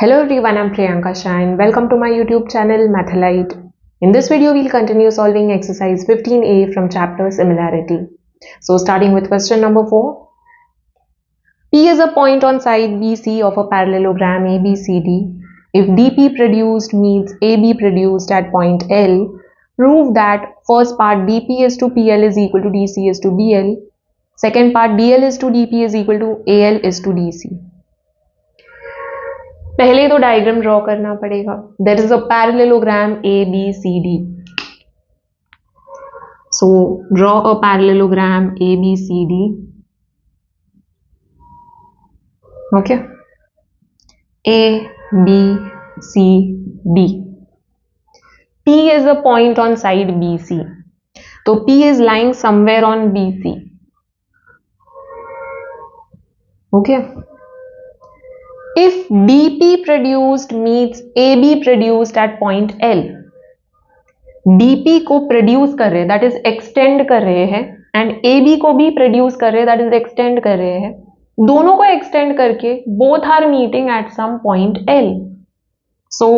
Hello everyone, I'm Priyanka Shah and welcome to my YouTube channel Mathalite. In this video, we'll continue solving exercise 15A from chapter Similarity. So starting with question number 4. P is a point on side BC of a parallelogram ABCD. If DP produced meets AB produced at point L, prove that first part DP is to PL is equal to DC is to BL. Second part DL is to DP is equal to AL is to DC. पहले तो diagram draw करना पड़ेगा. There is a parallelogram ABCD. So draw a parallelogram ABCD. Okay, ABCD. P is a point on side BC. तो P is lying somewhere on BC. Okay. If DP produced meets AB produced at point L, DP को produce कर रहे हैं, that is extend कर रहे हैं, and AB को भी प्रोड्यूस कर रहे हैं, दैट इज एक्सटेंड कर रहे हैं. दोनों को एक्सटेंड करके both are meeting at some point L. So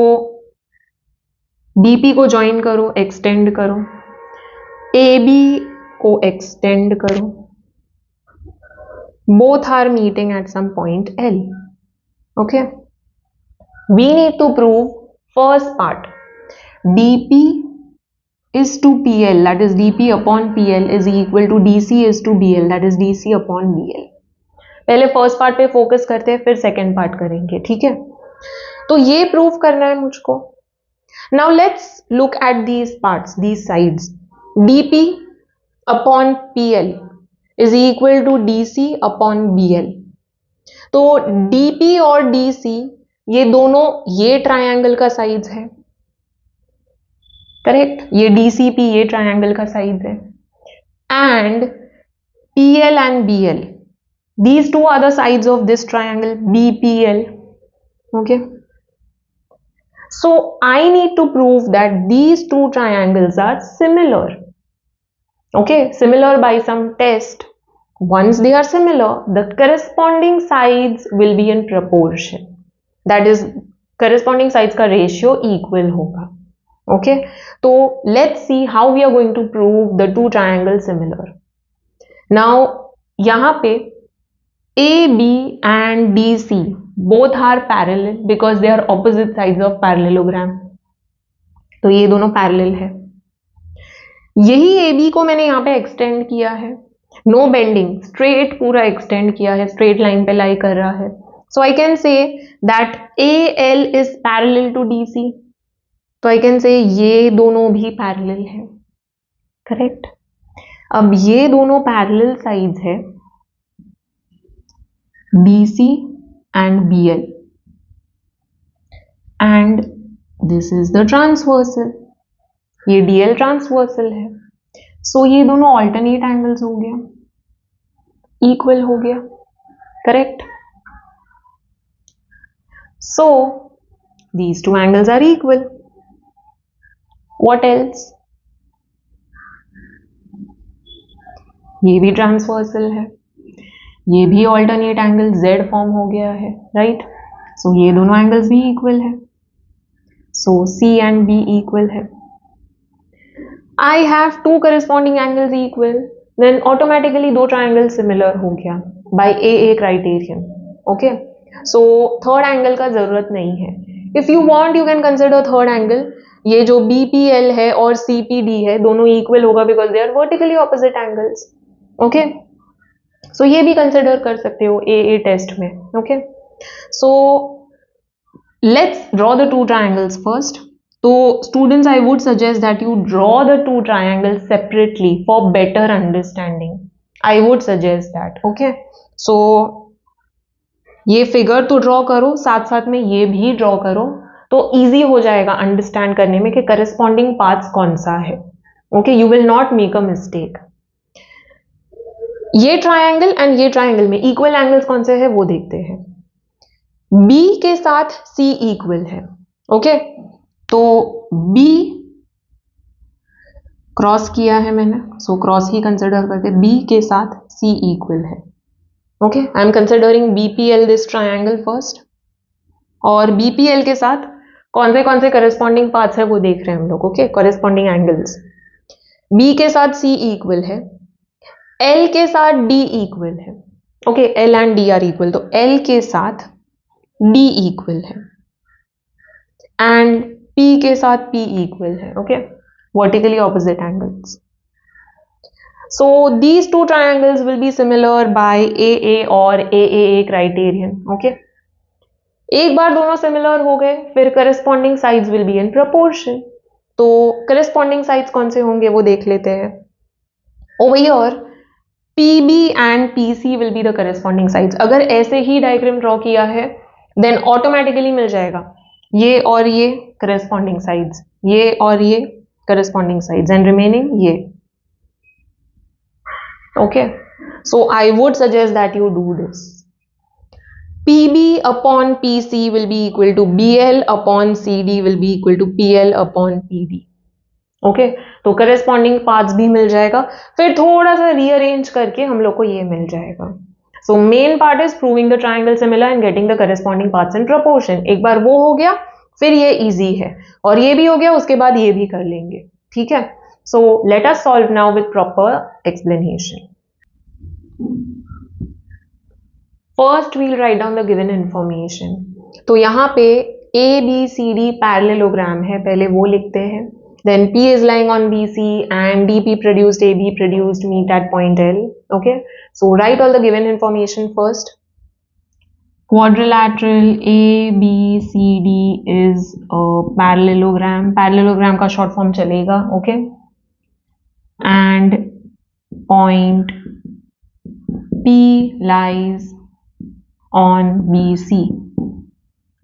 DP को ज्वाइन करो, एक्सटेंड करो, AB को एक्सटेंड करो, both are meeting at some point L. Okay, we need to prove first part DP is to PL, that is DP upon PL is equal to DC is to BL, that is DC upon BL. पहले first part पे focus करते हैं, फिर second part करेंगे. ठीक है, तो ये प्रूव करना है मुझको. Now let's look at these parts, these sides. DP upon PL is equal to DC upon BL. तो DP और DC ये दोनों ये ट्रायंगल का साइड है, करेक्ट. ये DCP ये ट्रायंगल का साइड है, and PL and BL, these two are the sides of this triangle BPL. Okay, so I need to prove that these two triangles are similar. Okay, similar by some test. Once they are similar, the corresponding sides will be in proportion. That is, corresponding sides का ratio equal होगा. Okay, तो let's see how we are going to prove the two triangles similar. Now यहाँ पे AB and DC both are parallel because they are opposite sides of parallelogram. तो ये दोनों parallel है. यही AB को मैंने यहाँ पे extend किया है, नो बेंडिंग, स्ट्रेट पूरा एक्सटेंड किया है, स्ट्रेट लाइन पे लाई कर रहा है. So I can say that AL is parallel to DC. तो आई कैन से ये दोनों भी पैरेलल है, करेक्ट. अब ये दोनों पैरेलल साइड्स है DC and BL, and this is the transversal. ये DL ट्रांसवर्सल है. सो ये दोनों ऑल्टरनेट एंगल्स हो गया, इक्वल हो गया, correct. So these two angles are equal. What else? ये भी ट्रांसवर्सल है, ये भी ऑल्टरनेट एंगल Z फॉर्म हो गया है, राइट. सो ये दोनों एंगल्स भी इक्वल है. सो C एंड B इक्वल है. I have two corresponding angles equal, then automatically दो triangles similar हो गया by AA criterion. Okay, so third angle का जरूरत नहीं है. If you want, you can consider third angle. ये जो BPL है और CPD है दोनों equal होगा because they are vertically opposite angles. Okay, so ये भी consider कर सकते हो AA test में. Okay, so let's draw the two triangles first. तो students, I would suggest that you draw the two triangles separately for better understanding. I would suggest that. Okay, so ये figure तो draw करो, साथ साथ में ये भी ड्रॉ करो, तो इजी हो जाएगा अंडरस्टैंड करने में कि करस्पॉन्डिंग पार्ट्स कौन सा है. Okay, you will not make a mistake. ये ट्रायंगल एंड ये ट्रायंगल में इक्वल एंगल्स कौन से है वो देखते हैं. B के साथ C इक्वल है. ओके, तो B क्रॉस किया है मैंने, सो क्रॉस ही कंसिडर करते. B के साथ C इक्वल है. Okay, I am considering BPL this triangle first. और BPL के साथ कौन से करस्पॉन्डिंग पार्ट्स है वो देख रहे हैं हम लोग, ओके, करस्पॉन्डिंग एंगल्स। B के साथ C इक्वल है, L के साथ D इक्वल है, okay, L and D are equal, तो L के साथ D इक्वल है एंड P के साथ P इक्वल है, okay, vertically opposite angles. So these two triangles will be similar by AA or AAA criterion, okay. एक बार दोनों सिमिलर हो गए फिर corresponding sides will be in proportion. तो करस्पॉन्डिंग साइड्स कौन से होंगे वो देख लेते हैं. Over here PB and PC will be the corresponding sides. अगर ऐसे ही डायग्राम ड्रॉ किया है देन ऑटोमेटिकली मिल जाएगा ये और ये करस्पॉन्डिंग साइड्स, ये और ये करस्पॉन्डिंग साइड्स एंड रिमेनिंग ये. Okay, so I would suggest that you do this. PB upon PC will be equal to BL upon CD will be equal to PL upon PD. Okay, तो corresponding parts भी मिल जाएगा, फिर थोड़ा सा rearrange करके हम लोग को ये मिल जाएगा. So main part is proving the triangle similar and getting the corresponding parts in proportion. एक बार वो हो गया फिर ये easy है और ये भी हो गया उसके बाद ये भी कर लेंगे, ठीक है. So let us solve now with proper explanation. First we'll write down the given information. तो यहाँ पे ABCD parallelogram है, पहले वो लिखते हैं. Then P is lying on BC and DP produced AB produced meet at point L. Okay, so write all the given information first. Quadrilateral ABCD is a parallelogram. Parallelogram का short form चलेगा, okay. And point P lies on BC.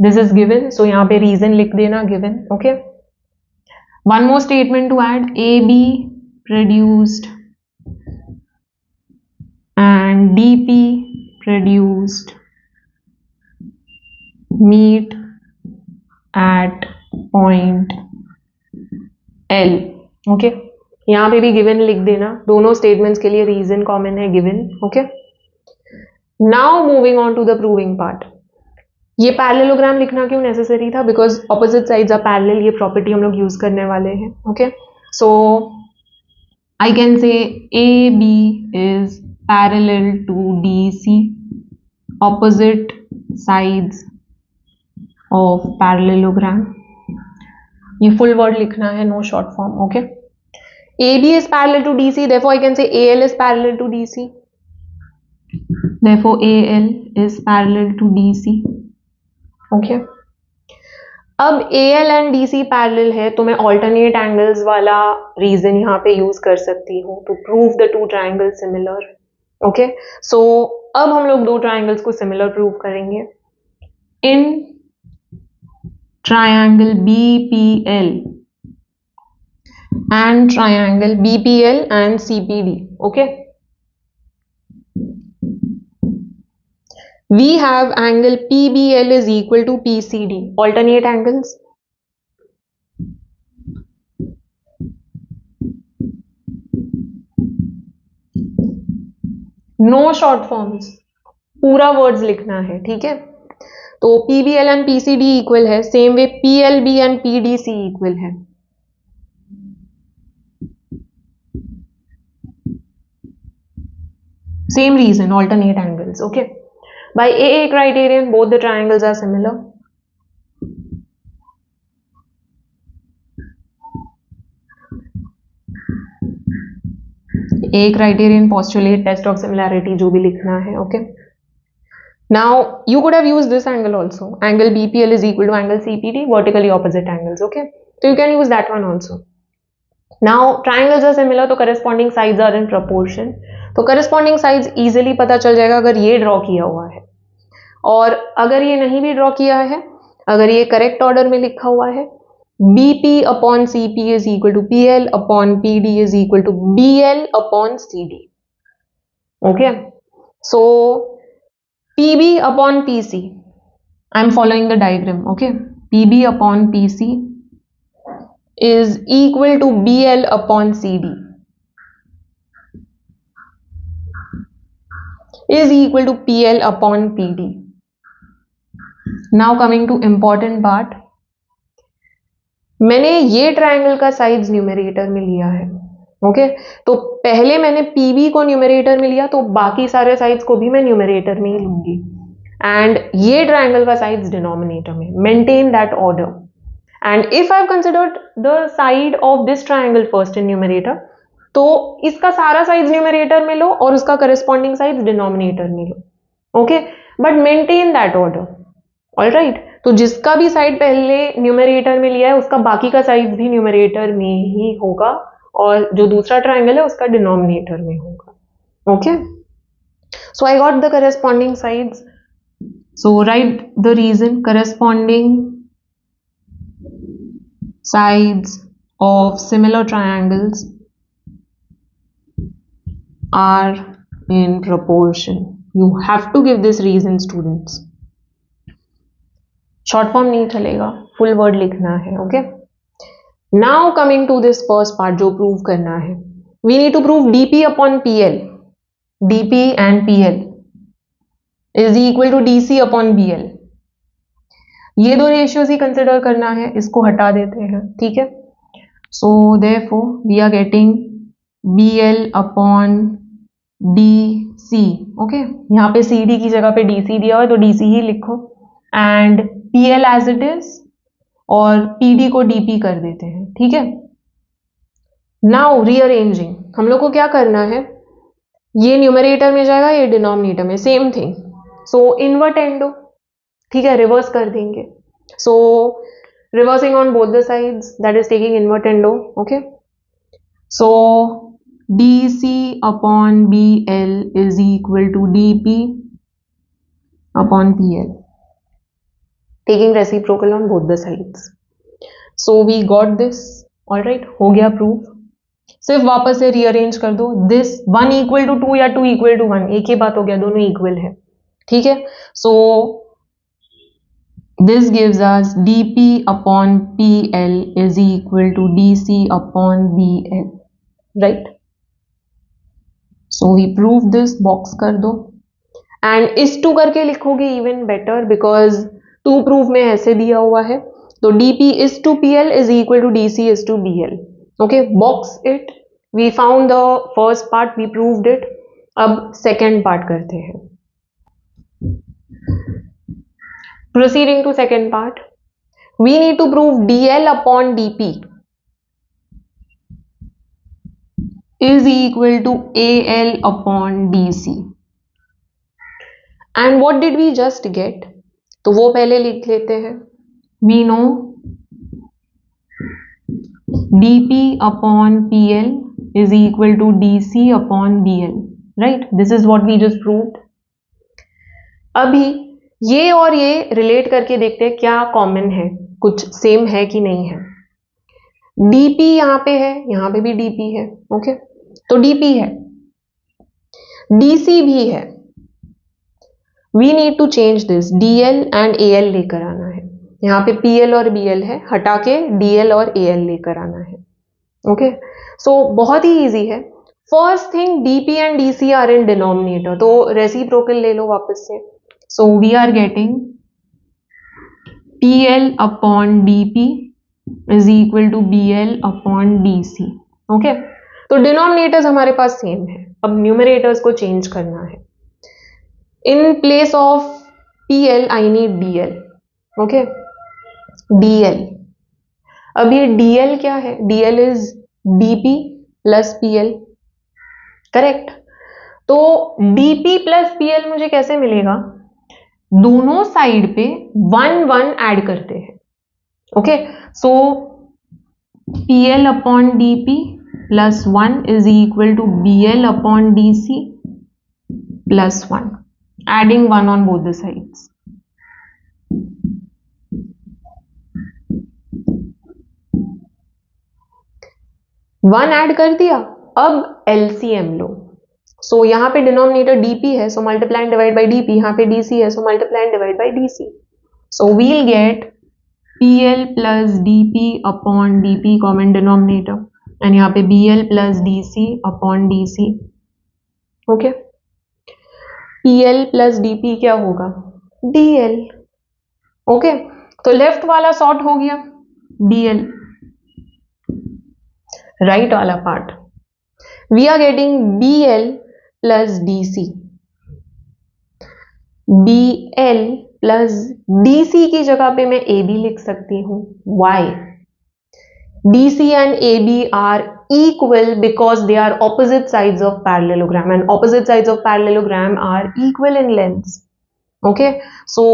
This is given, so यहाँ पे reason लिख देना given, okay. One more statement to add. AB produced and DP produced meet at point L, okay. यहाँ पे भी given लिख देना, दोनों statements के लिए reason common है given, okay. Now moving on to the proving part. ये पैरेललोग्राम लिखना क्यों नेसेसरी था? Because opposite sides are parallel, ये प्रॉपर्टी हम लोग यूज करने वाले हैं, okay. So I can say A B is parallel to D C, opposite sides of parallelogram. ये फुल वर्ड लिखना है, no short form, okay. A B is parallel to D C, therefore I can say A L is parallel to D C, therefore AL is parallel to DC. Okay. अब AL and DC parallel है तो मैं alternate angles वाला reason यहाँ पे use कर सकती हूँ to prove the two triangles similar. Okay. So अब हम लोग दो triangles को similar prove करेंगे. In triangle BPL and triangle BPL and CPD. Okay. We have angle PBL is equal to PCD, alternate angles. No short forms, पूरा words लिखना है, ठीक है. तो PBL and PCD equal है, same way PLB and PDC equal है. Same reason, alternate angles, okay. By AA criterion, both the triangles are similar. AA criterion postulate test of similarity जो भी लिखना है, okay. Now you could have used this angle also. Angle BPL is equal to angle CPD, vertically opposite angles, okay. So you can use that one also. Now triangles are similar, तो corresponding sides are in proportion. तो corresponding sides easily पता चल जाएगा अगर ये draw किया हुआ है, और अगर ये नहीं भी ड्रॉ किया है, अगर ये करेक्ट ऑर्डर में लिखा हुआ है, BP upon CP is equal to PL upon PD is equal to BL upon CD. Okay, so PB upon PC, I'm following the diagram, okay. PB upon PC is equal to BL upon CD is equal to PL upon PD. Now coming to important part, मैंने ये triangle का sides numerator में लिया है। Okay तो पहले मैंने PB को न्यूमरेटर में लिया, तो बाकी सारे साइड्स को भी मैं न्यूमरेटर में ही लूंगी, एंड ये ट्रायंगल का साइड्स डिनोमिनेटर में। Maintain that order, and if I have considered the side of this triangle first in numerator, तो इसका सारा साइड्स न्यूमरेटर में लो और उसका करस्पॉन्डिंग साइड्स डिनोमिनेटर में लो। Okay but maintain that order. Alright, तो जिसका भी साइड पहले न्यूमरेटर में लिया है उसका बाकी का साइड भी न्यूमरेटर में ही होगा, और जो दूसरा ट्रायंगल है उसका डिनोमिनेटर में होगा। Okay so I got the corresponding sides, so write the reason. Corresponding sides of similar triangles are in proportion. You have to give this reason, students. Short form नहीं चलेगा, full word लिखना है। Okay, now coming to this first part जो prove करना है, we need to prove dp upon pl, dp and pl is equal to dc upon bl। ये दो ratios ही consider करना है, इसको हटा देते हैं। ठीक है, so therefore we are getting BL upon DC। Okay, यहाँ पे CD की जगह पे DC दिया हुआ है तो DC ही लिखो, and PL as it is, और PD को DP कर देते हैं। ठीक है, नाउ रीअरेंजिंग, हम लोग को क्या करना है, ये न्यूमरेटर में जाएगा, ये डिनोमिनेटर में, सेम थिंग। सो इन्वर्टेंडो, ठीक है, रिवर्स कर देंगे। So reversing on both the sides, that is taking invertendo. Okay so DC upon BL is equal to DP upon PL, taking reciprocal on both the sides. So we got this, all right, हो गया proof. सिर्फ वापस से rearrange कर दो, this 1 equal to 2 या 2 equal to 1, एक ही बात हो गया, दोनों इक्वल है। ठीक है, सो this gives us dp upon pl is equal to dc upon bl, right? So we prove this, box कर दो, and इस 2 करके लिखोगे even better because 2 proof में ऐसे दिया हुआ है, तो dp is to pl is equal to dc is to bl। okay, box it, we found the first part, we proved it। अब second part करते हैं। Proceeding to second part, we need to prove dl upon dp is equal to al upon dc, and what did we just get, तो वो पहले लिख लेते हैं। we know dp upon pl is equal to dc upon bl, right? This is what we just proved। अभी ये और ये रिलेट करके देखते हैं क्या कॉमन है, कुछ सेम है कि नहीं है। dp यहाँ पे है, यहाँ पे भी dp है। ओके, तो dp है, dc भी है। We need to change this, dl and al लेकर आना है। यहाँ पे pl और bl है, हटा के dl और al लेकर आना है। ओके, सो बहुत ही इजी है। First thing, dp and dc are in denominator, तो रेसिप्रोकल ले लो वापस से। So we are getting PL upon DP is equal to BL upon DC। Okay, तो डिनोमिनेटर्स हमारे पास सेम है, अब न्यूमरेटर्स को चेंज करना है। In place of PL I need DL। Okay, DL, अब ये DL क्या है, DL is DP plus PL, correct. तो DP प्लस PL मुझे कैसे मिलेगा, दोनों साइड पे 1 1 ऐड करते हैं। Okay, so PL upon DP plus 1 is equal to BL upon DC plus 1, adding 1 on both the sides. One add कर दिया, अब LCM लो। सो यहाँ पे डिनोमिनेटर dp है, so multiply and divide by dp, यहाँ पे dc है, so multiply and divide by dc। So we'll get pl plus dp upon dp common denominator, and यहाँ पे bl plus dc upon dc। Okay, pl plus dp क्या होगा, dl। Okay, तो left वाला sort हो गया BL, right वाला part we are getting BL plus DC, BL plus DC की जगह पे मैं AB लिख सकती हूँ. Why? DC and AB are equal because they are opposite sides of parallelogram, and opposite sides of parallelogram are equal in lengths. Okay, so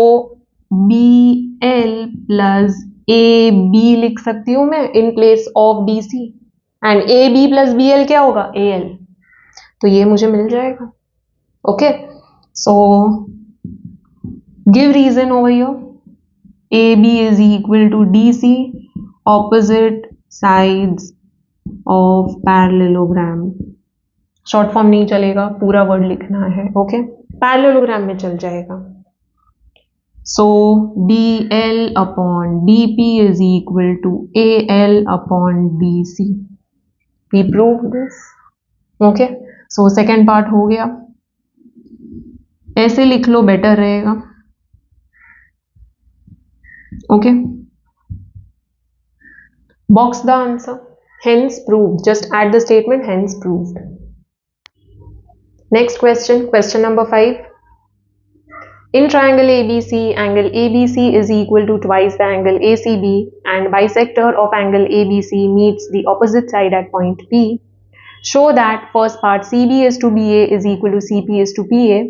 BL plus AB लिख सकती हूँ मैं in place of DC, and AB plus BL क्या होगा? AL. तो ये मुझे मिल जाएगा. Okay, so give reason over here. AB is equal to DC, opposite sides of parallelogram. Short form नहीं चलेगा, पूरा वर्ड लिखना है. ओके, पैरेललोग्राम में चल जाएगा. So DL upon DP is equal to AL upon DC. We prove this. Okay, so second part हो गया. ऐसे लिख लो, बेटर रहेगा. Okay, box the answer. Hence proved. Just add the statement hence proved. Next question, question number 5. In triangle ABC, angle ABC is equal to twice the angle ACB, and bisector of angle ABC meets the opposite side at point P. Show that first part CB is to BA is equal to CP is to PA,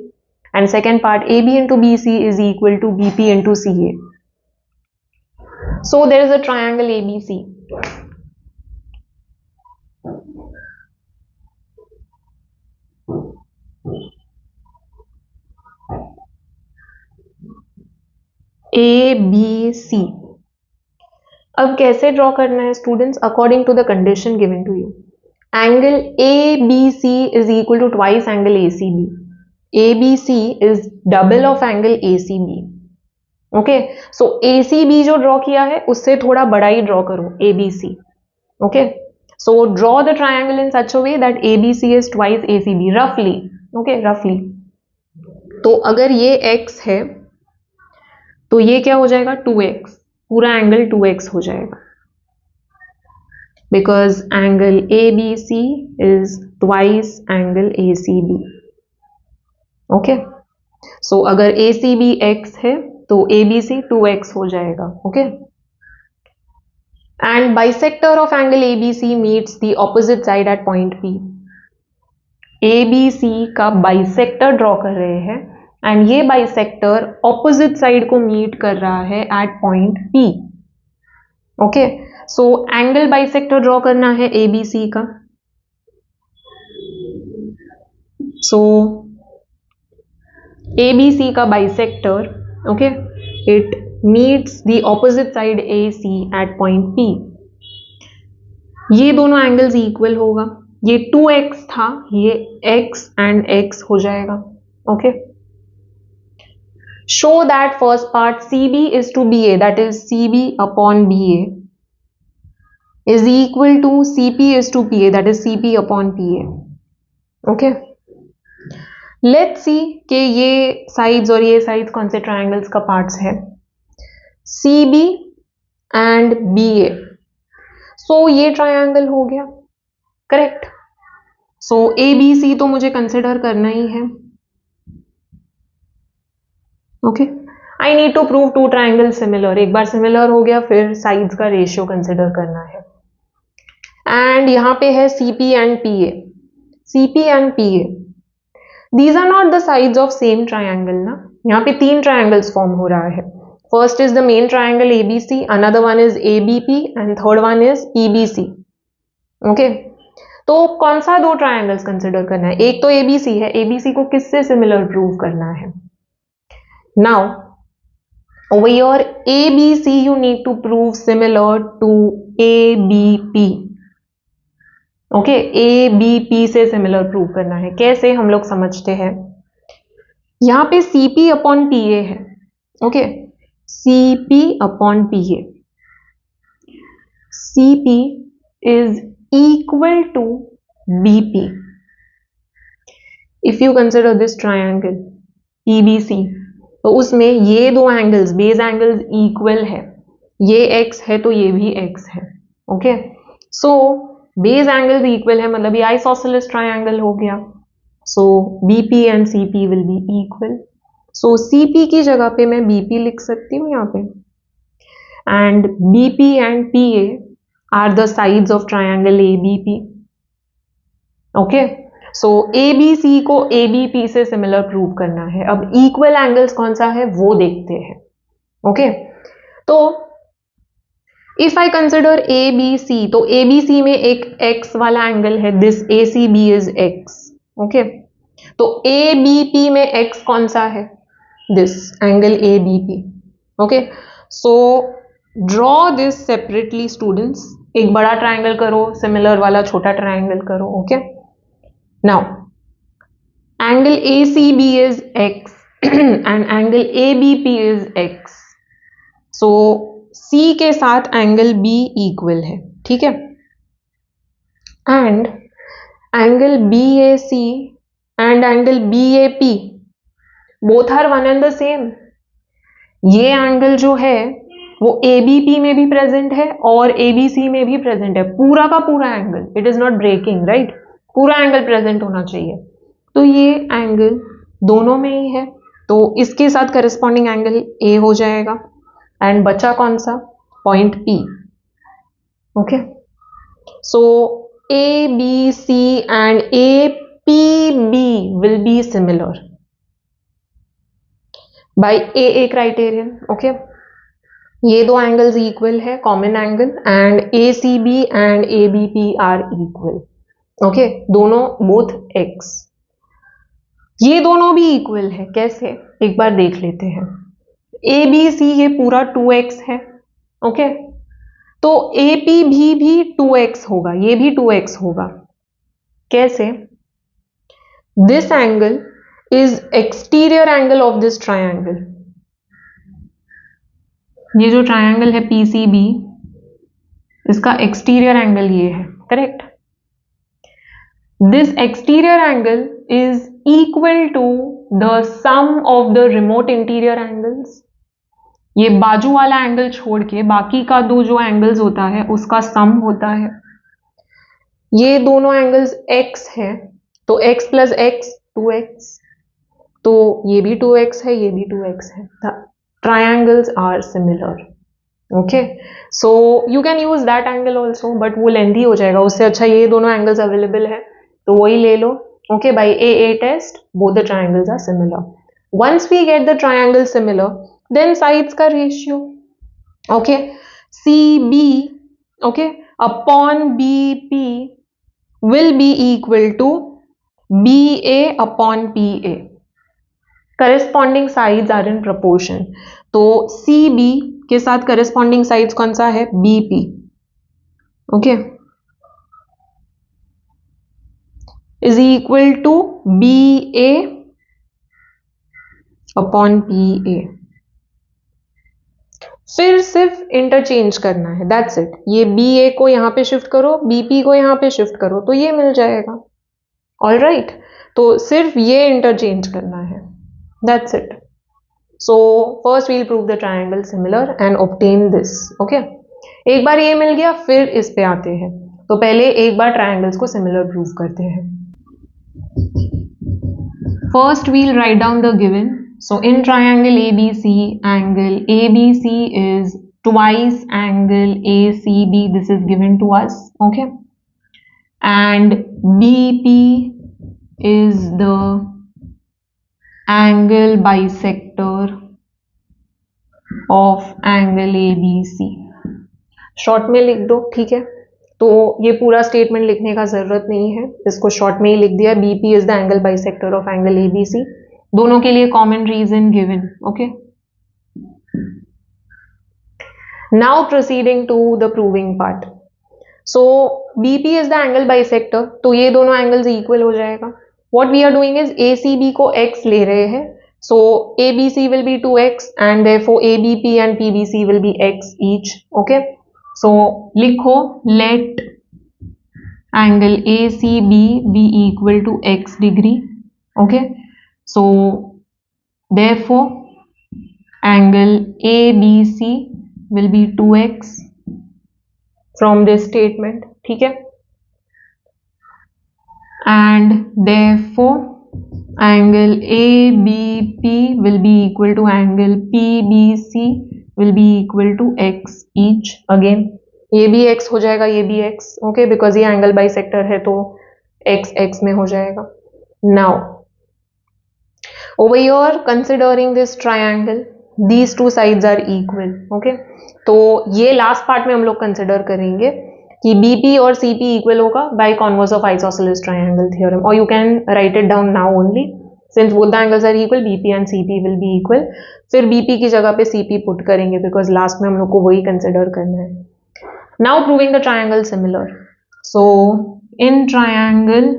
and second part AB into BC is equal to BP into CA. So there is a triangle ABC. ABC. अब कैसे draw करना है students? According to the condition given to you. Angle ABC is equal to twice angle ACB. ABC is double of angle ACB. Okay, so ACB जो draw किया है उससे थोड़ा बड़ा ही ड्रॉ करो ABC. Okay, so draw the triangle in such a way that ABC is twice ACB रफली. Okay, रफली. तो अगर ये x है तो ये क्या हो जाएगा? 2x. पूरा एंगल 2x हो जाएगा, because angle ABC is twice angle ACB. Okay, so अगर ACB x है तो ABC 2x हो जाएगा. Okay, and bisector of angle ABC meets the opposite side at point P. ABC का बाइसेक्टर ड्रॉ कर रहे हैं एंड ये बाइसेक्टर ऑपोजिट साइड को मीट कर रहा है at point P. Okay, so angle bisector draw करना है ABC का. सो ABC का bisector, okay, it meets the opposite side AC at point P. ये दोनों एंगल्स इक्वल होगा. ये 2x था, ये x एंड x हो जाएगा. Okay, show that first part CB is to BA, that is CB upon BA is equal to CP is to PA, that is CP upon PA. okay, let's see कि ये sides और ये sides कौन से triangles का parts है. CB and BA, so ये triangle हो गया. करेक्ट. सो ABC तो मुझे कंसिडर करना ही है. Okay, I need to prove two triangle similar. एक बार सिमिलर हो गया फिर साइड्स का रेशियो कंसिडर करना है. एंड यहां पे है CP and PA. CP and PA, these are not the sides of same triangle ना. यहाँ पे 3 ट्राइंगल्स फॉर्म हो रहा है. First is the main triangle ABC, another one is ABP and third one is PBC. Okay, तो कौन सा 2 triangles consider करना है? एक तो ABC है. ABC को किससे सिमिलर प्रूव करना है? Now over here ABC you need to prove similar to ABP. Okay, ABP से सिमिलर प्रूव करना है. कैसे हम लोग समझते हैं? यहां पे CP अपॉन PA है. Okay, CP upon PA. CP is equal to BP. If you consider this triangle PBC, तो उसमें ये दो एंगल्स, बेस एंगल्स इक्वल है, ये x है तो ये भी x है। Okay, so base angles equal है मतलब ये आइसोसेलेस ट्रायंगल हो गया। सो BP and CP will be equal. So CP की जगह पे मैं BP लिख सकती हूँ यहाँ पे, and BP and PA are the sides of triangle ABP। Okay, so ABC को ABP से सिमिलर प्रूव करना है। अब इक्वल एंगल्स कौन सा है वो देखते हैं। ओके, तो इफ आई कंसिडर ABC, तो ABC में एक x वाला एंगल है, this ACB is x। Okay, तो ABP में x कौन सा है, this angle ABP। Okay, so draw this separately students. एक बड़ा ट्रायंगल करो, सिमिलर वाला छोटा ट्रायंगल करो। Okay, now angle ACB is x and angle ABP is x, so C के साथ angle B equal है, ठीक है, and angle BAC and angle BAP both are one and the same। ये एंगल जो है वो ABP में भी प्रेजेंट है और ABC में भी प्रेजेंट है, पूरा का पूरा angle, it is not breaking, right, पूरा एंगल प्रेजेंट होना चाहिए। तो ये एंगल दोनों में ही है, तो इसके साथ करस्पॉन्डिंग एंगल A हो जाएगा, एंड बचा कौन सा, point P। Okay, so ABC and APB will be similar by AA criterion. Okay, ये दो एंगल्स इक्वल है, common angle, and ACB and ABP are equal. Okay, दोनों बोथ x, ये दोनों भी इक्वल है, कैसे एक बार देख लेते हैं। ABC ये पूरा 2x है। ओके, तो APB भी 2x होगा, ये भी 2x होगा, कैसे, this angle is exterior angle of this triangle. ये जो ट्रायंगल है PCB, इसका एक्सटीरियर एंगल ये है, correct. This exterior angle is equal to the sum of the remote interior angles. ये बाजू वाला एंगल छोड़ के बाकी का दो जो एंगल्स होता है उसका सम होता है। ये दोनों एंगल्स x है, तो x प्लस x 2x, तो ये भी 2x है, ये भी 2x है। The triangles are similar. Okay, so you can use that angle also, but वो लेंथी हो जाएगा, उससे अच्छा ये दोनों एंगल्स अवेलेबल है तो वही ले लो। Okay, by AA test both the triangles are similar. Once we get the triangle similar, then sides का ratio, okay, CB okay upon BP will be equal to BA upon PA। Corresponding sides are in proportion, तो CB के साथ corresponding sides कौन सा है, BP। Okay, is equal to BA upon PA। फिर सिर्फ interchange करना है, दैट्स इट। ये BA को यहां पे शिफ्ट करो, BP को यहां पे शिफ्ट करो, तो ये मिल जाएगा। ऑल राइट, तो सिर्फ ये इंटरचेंज करना है, that's it. So first we'll prove the triangle similar and obtain this. Okay, एक बार ये मिल गया, फिर इस पे आते हैं। तो पहले एक बार ट्रायंगल्स को सिमिलर प्रूव करते हैं। First we'll write down the given. So in triangle ABC, angle ABC is twice angle ACB. This is given to us, okay? And BP is the angle bisector of angle ABC. Short में लिख दो, ठीक है, तो ये पूरा statement लिखने का जरूरत नहीं है, इसको शॉर्ट में ही लिख दिया। BP is the angle bisector of angle ABC, दोनों के लिए common region given. Okay, now proceeding to the proving part. So BP is the angle bisector, तो ये दोनों एंगल्स इक्वल हो जाएगा। What we are doing is ACB को x ले रहे हैं, so ABC will be 2x and therefore ABP and PBC will be x each. Okay, so लिखो let angle ACB be equal to x degree. Okay, so therefore angle ABC will be 2x from this statement, ठीक है, and therefore angle ABP will be equal to angle PBC will be equal to x each. Again ये भी x हो जाएगा, ये भी x, okay, because ये angle bisector है तो x x में हो जाएगा. Now over here considering this triangle, these two sides are equal, okay, तो ये लास्ट पार्ट में हम लोग कंसिडर करेंगे कि BP और CP इक्वल होगा by converse of isosceles triangle theorem, और you can write it down now only since both the angles are equal, BP and CP will be equal. फिर BP की जगह पे CP पुट करेंगे because last में हम लोग को वही कंसिडर करना है. Now proving the triangle similar. So in triangle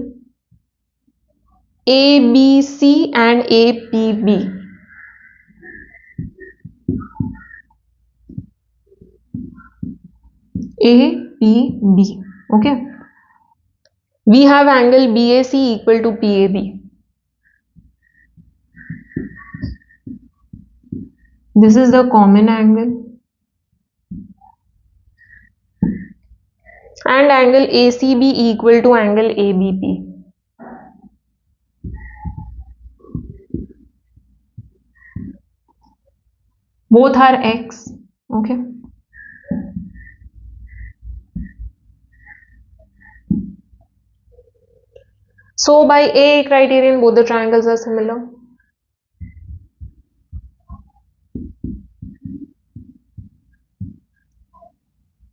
ABC and APB, APB, okay, we have angle BAC equal to PAB. This is the common angle, and angle ACB equal to angle ABP. Both are x, okay. So by A criterion both the triangles are similar.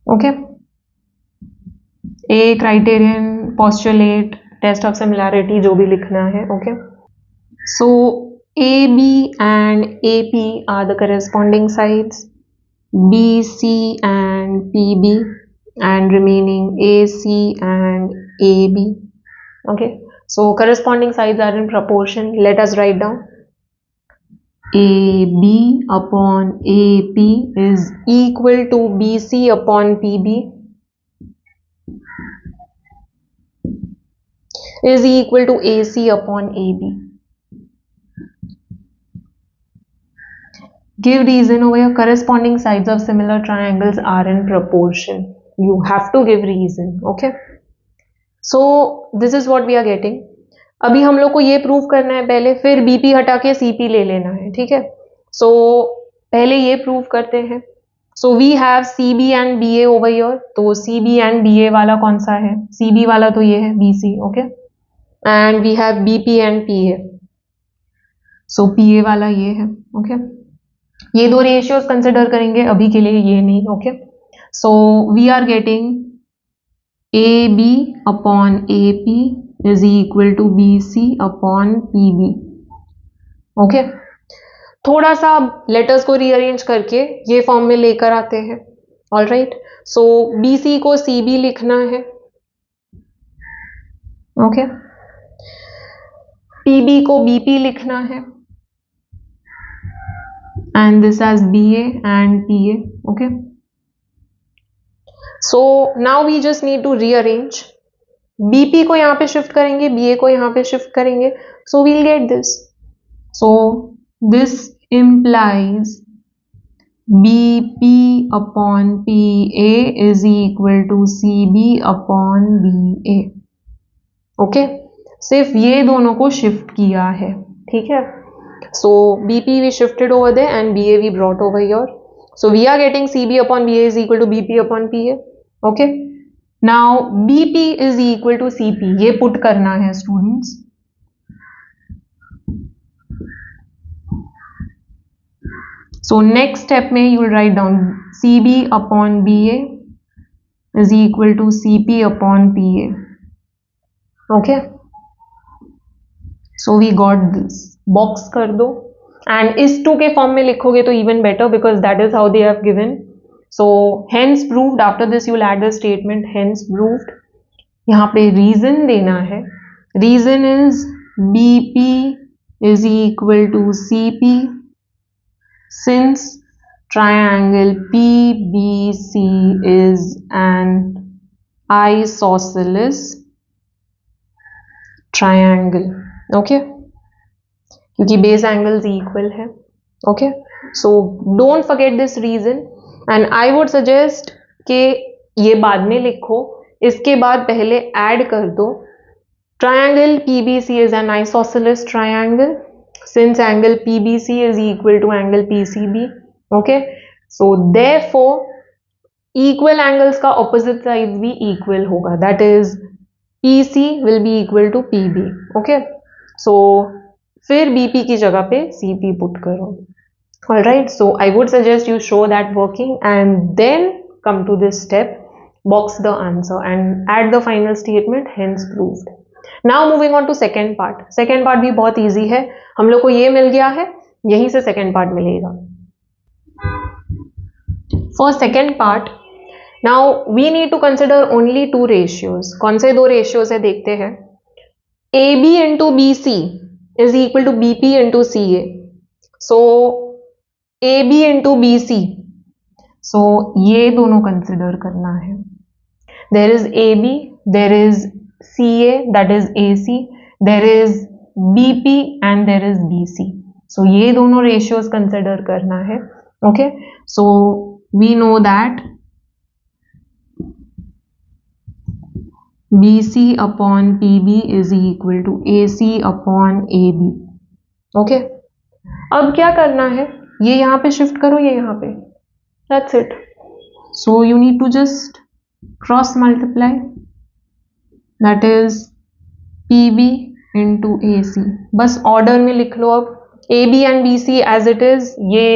Okay. A criterion, postulate, test of similarity, जो भी लिखना है, okay. So AB and AP are the corresponding sides, BC and PB, and remaining AC and AB, okay. So corresponding sides are in proportion. Let us write down. AB upon AP is equal to BC upon PB is equal to AC upon AB. Give reason over here. Corresponding sides of similar triangles are in proportion. You have to give reason, okay. So this is what we are getting. अभी हम लोग को ये prove करना है पहले, फिर BP हटा के CP ले लेना है, ठीक है. So पहले ये प्रूव करते हैं. So we have CB and BA over here. तो CB and BA वाला कौन सा है? CB वाला तो ये है BC, okay. And we have BP and PA. So PA वाला ये है, okay. ये दो रेशियोज कंसिडर करेंगे, अभी के लिए ये नहीं, okay. So we are getting AB upon AP is equal to BC upon PB, okay. थोड़ा सा लेटर्स को रीअरेंज करके ये फॉर्म में लेकर आते हैं, ऑल राइट. सो BC को CB लिखना है, ओके. PB को BP लिखना है, and this as BA and PA, okay. So now we just need to rearrange. BP को यहाँ पे शिफ्ट करेंगे, BA को यहाँ पे शिफ्ट करेंगे, so we'll get this. So this implies BP upon PA is equal to CB upon BA, okay. सिर्फ ये दोनों को शिफ्ट किया है, ठीक है. So BP we shifted over there and BA we brought over here. So we are getting CB upon BA is equal to BP upon PA. Okay. Now BP is equal to CP. ये put करना है students. So next step में you will write down CB upon BA is equal to CP upon PA. Okay. So we got this. Box कर दो, and इस to के form में लिखोगे तो even better because that is how they have given. So hence proved. After this you will add the statement hence proved. यहाँ पे reason देना है. Reason is BP is equal to CP since triangle PBC is an isosceles triangle, okay. क्योंकि base angles equal है, Okay, so don't forget this reason and I would suggest कि ये बाद में लिखो, इसके बाद पहले ऐड कर दो triangle PBC is an isosceles triangle since angle PBC is equal to angle PCB. Okay, so therefore equal angles का opposite sides भी equal होगा, that is PC will be equal to PB. Okay, so फिर BP की जगह पे CP put करो. Alright, so I would suggest you show that working and then come to this step, box the answer and add the final statement, hence proved. Now moving on to second part. Second part भी बहुत easy है, हम लोग को ये मिल गया है, यहीं से second part मिलेगा. For second part, now we need to consider only two ratios. कौन से दो ratios है देखते हैं. AB into BC is equal to BP into CA. So AB into BC. So ये दोनों consider करना है. There is AB, there is CA, that is AC, there is BP and there is BC. So ये दोनों ratios consider करना है. Okay, so we know that BC upon PB is equal to AC upon AB. Okay, अब क्या करना है, ये यहाँ पे शिफ्ट करो, ये यहाँ पे, that's it. So you need to just cross multiply, that is PB into AC. बस ऑर्डर में लिख लो अब, AB and BC as it is, ये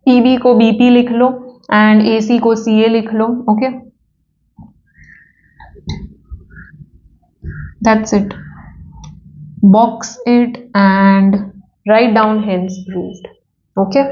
PB को BP लिख लो and AC को CA लिख लो. Okay, that's it. Box it and write down hence proved. Okay.